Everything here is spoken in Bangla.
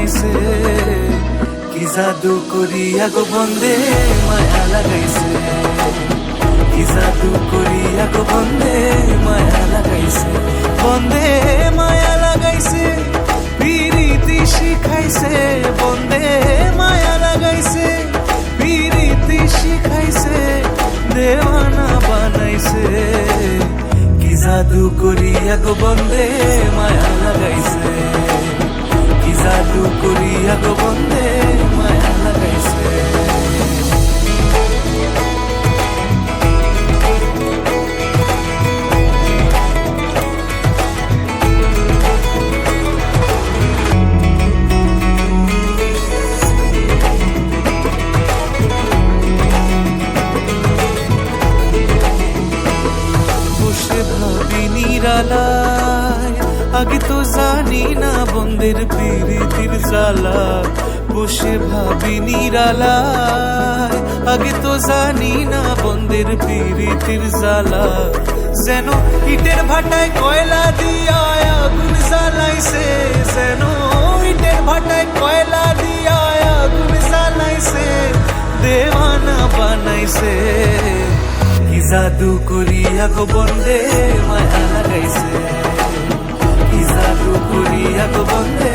বানাইছে, কি জাদু করিয়া গো বন্দে মায়া লাগাইছে, কি জাদু করিয়া গো বন্দে মায়া লাগাইছে, বন্দে মায়া লাগাইছে, পিরিতি শিখাইছে, বন্দে মায়া লাগাইছে, পিরিতি শিখাইছে, দেওয়ানা বানাইছে, কি জাদু করিয়া গো বন্দে মায়া লাগাইছে, কি জাদু করিয়া গো বন্দে মায়া লাগাইছে। ভাবি নিরালায় আগে তো জানি না বন্দের প্রীতির জ্বালা, বসে ভাবি নিরালায় আগে তো জানি না বন্দের প্রীতির জ্বালা, যেন ইটের ভাটায় কয়লা দিয়া আগুন জ্বালাইছে, যেন ইটের ভাটায় কয়লা দিয়া আগুন জ্বালাইছে, দেওয়ানা বানাইছে, কি জাদু করিয়া গো বন্দে মায়া লাগাইছে, কি জাদু করিয়া গো বন্দে